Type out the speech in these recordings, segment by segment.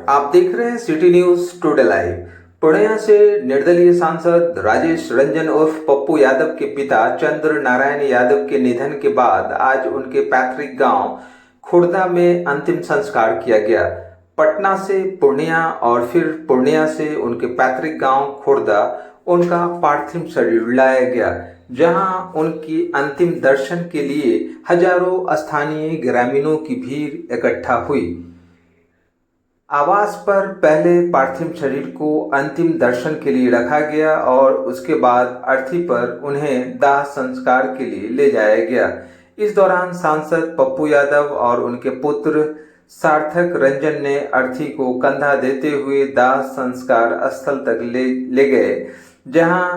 आप देख रहे हैं city news today live. Purnia से निर्दलीय सांसद राजेश रंजन उर्फ पप्पू यादव के पिता चंद्र नारायण यादव के निधन के बाद आज उनके पैतृक गांव खुर्दा में अंतिम संस्कार किया गया। पटना से पूर्णिया और फिर पूर्णिया से उनके पैतृक गांव खुर्दा उनका पार्थिव शरीर लाया गया, जहां उनकी अंतिम दर्शन के लिए हजारों स्थानीय ग्रामीणों की भीड़ इकट्ठा हुई। आवास पर पहले पार्थिव शरीर को अंतिम दर्शन के लिए रखा गया और उसके बाद अर्थी पर उन्हें दाह संस्कार के लिए ले जाया गया। इस दौरान सांसद पप्पू यादव और उनके पुत्र सार्थक रंजन ने अर्थी को कंधा देते हुए दाह संस्कार स्थल तक ले गए, जहां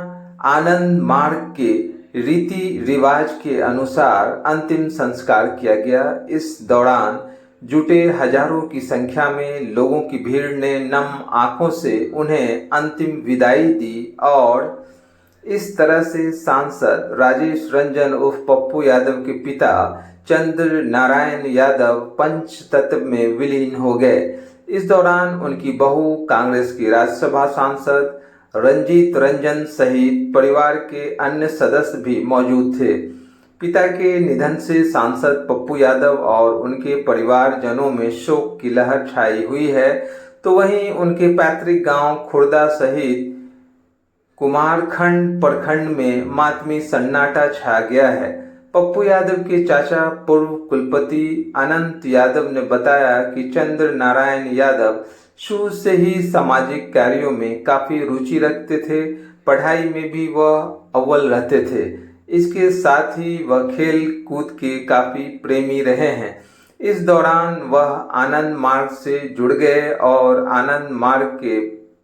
आनंद मार्ग के रीति रिवाज के अनुसार अंतिम संस्कार किया गया। इस दौरान जुटे हजारों की संख्या में लोगों की भीड़ ने नम आंखों से उन्हें अंतिम विदाई दी और इस तरह से सांसद राजेश रंजन उर्फ पप्पू यादव के पिता चंद्र नारायण यादव पंच तत्व में विलीन हो गए। इस दौरान उनकी बहू कांग्रेस की राज्यसभा सांसद रंजीत रंजन सहित परिवार के अन्य सदस्य भी मौजूद थे। पिता के निधन से सांसद पप्पू यादव और उनके परिवारजनों में शोक की लहर छाई हुई है, तो वहीं उनके पैतृक गांव खुर्दा सहित कुमारखंड प्रखंड में मातमी सन्नाटा छा गया है। पप्पू यादव के चाचा पूर्व कुलपति अनंत यादव ने बताया कि चंद्र नारायण यादव शुरू से ही सामाजिक कार्यों में काफी रुचि रखते थे। पढ़ाई में भी वह अव्वल रहते थे। इसके साथ ही वह खेल कूद के काफी प्रेमी रहे हैं। इस दौरान वह आनंद मार्ग से जुड़ गए और आनंद मार्ग के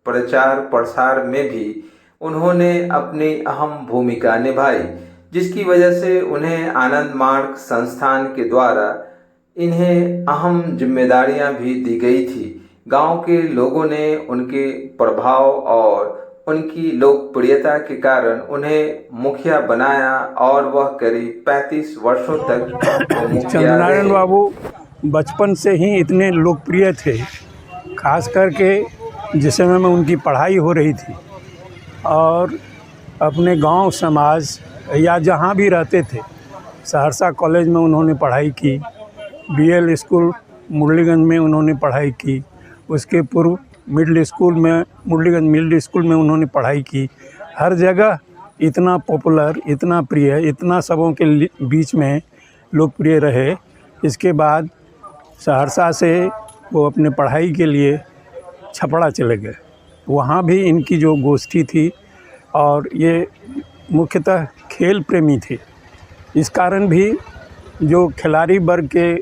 प्रचार प्रसार में भी उन्होंने अपनी अहम भूमिका निभाई, जिसकी वजह से उन्हें आनंद मार्ग संस्थान के द्वारा इन्हें अहम जिम्मेदारियां भी दी गई थी। गांव के लोगों ने उनके प्रभाव और उनकी लोकप्रियता के कारण उन्हें मुखिया बनाया और वह करीब 35 वर्षों तक चंद्रनारायण बाबू बचपन से ही इतने लोकप्रिय थे, खास करके जिस समय में उनकी पढ़ाई हो रही थी और अपने गांव समाज या जहां भी रहते थे, सहरसा कॉलेज में उन्होंने पढ़ाई की, बीएल स्कूल मुरलीगंज में उन्होंने पढ़ाई की, उसके पूर्व मिडिल स्कूल में मुरलीगंज मिडिल स्कूल में उन्होंने पढ़ाई की। हर जगह इतना पॉपुलर, इतना प्रिय, इतना सबों के बीच में लोकप्रिय रहे। इसके बाद सहरसा से वो अपने पढ़ाई के लिए छपरा चले गए। वहाँ भी इनकी जो गोष्ठी थी और ये मुख्यतः खेल प्रेमी थे। इस कारण भी जो खिलाड़ी वर्ग के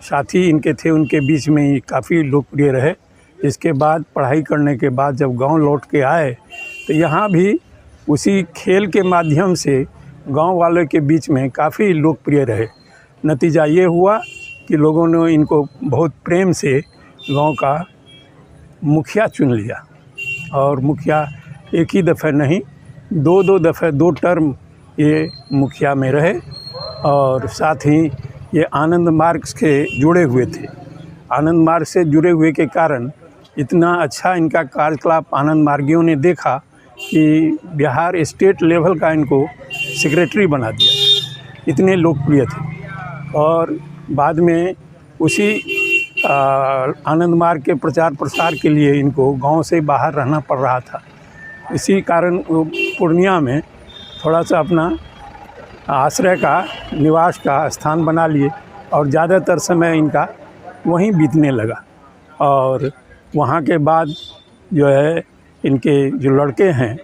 साथी इनके थे उनके बीच में ये काफ़ी लोकप्रिय रहे। इसके बाद पढ़ाई करने के बाद जब गांव लौट के आए तो यहाँ भी उसी खेल के माध्यम से गांव वालों के बीच में काफ़ी लोकप्रिय रहे। नतीजा ये हुआ कि लोगों ने इनको बहुत प्रेम से गांव का मुखिया चुन लिया और मुखिया एक ही दफ़े नहीं, दो दफ़े 2 टर्म ये मुखिया में रहे और साथ ही ये आनंद मार्ग से जुड़े हुए थे। आनंद मार्ग से जुड़े हुए के कारण इतना अच्छा इनका कार्यकलाप आनंद मार्गियों ने देखा कि बिहार स्टेट लेवल का इनको सेक्रेटरी बना दिया। इतने लोकप्रिय थे और बाद में उसी आनंद मार्ग के प्रचार प्रसार के लिए इनको गांव से बाहर रहना पड़ रहा था। इसी कारण वो पूर्णिया में थोड़ा सा अपना आश्रय का, निवास का स्थान बना लिए और ज़्यादातर समय इनका वहीं बीतने लगा। और वहाँ के बाद जो है इनके जो लड़के हैं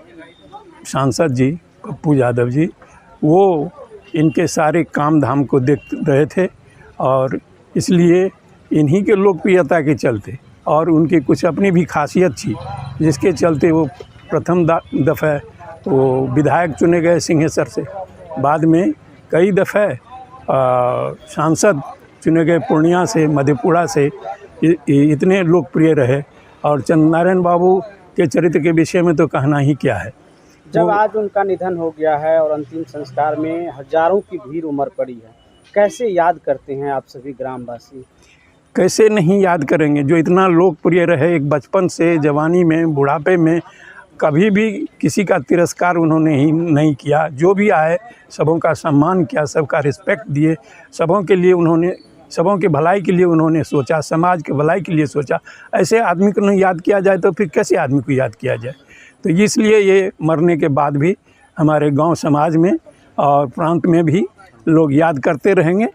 सांसद जी पप्पू यादव जी, वो इनके सारे काम धाम को देख रहे थे और इसलिए इन्हीं के लोकप्रियता के चलते और उनकी कुछ अपनी भी खासियत थी, जिसके चलते वो प्रथम दफ़े वो विधायक चुने गए सिंहेश्वर से। बाद में कई दफ़े सांसद चुने गए पूर्णिया से, मधेपुरा से। इतने लोकप्रिय रहे और चंद्रनारायण बाबू के चरित्र के विषय में तो कहना ही क्या है। जब आज उनका निधन हो गया है और अंतिम संस्कार में हजारों की भीड़ उमड़ पड़ी है, कैसे याद करते हैं आप सभी ग्रामवासी? कैसे नहीं याद करेंगे, जो इतना लोकप्रिय रहे, एक बचपन से जवानी में बुढ़ापे में कभी भी किसी का तिरस्कार उन्होंने ही नहीं किया। जो भी आए सबों का सम्मान किया, सबका रिस्पेक्ट दिए, सबों के लिए उन्होंने, सबों के भलाई के लिए उन्होंने सोचा, समाज के भलाई के लिए सोचा। ऐसे आदमी को नहीं याद किया जाए तो फिर कैसे आदमी को याद किया जाए। तो इसलिए ये मरने के बाद भी हमारे गांव समाज में और प्रांत में भी लोग याद करते रहेंगे।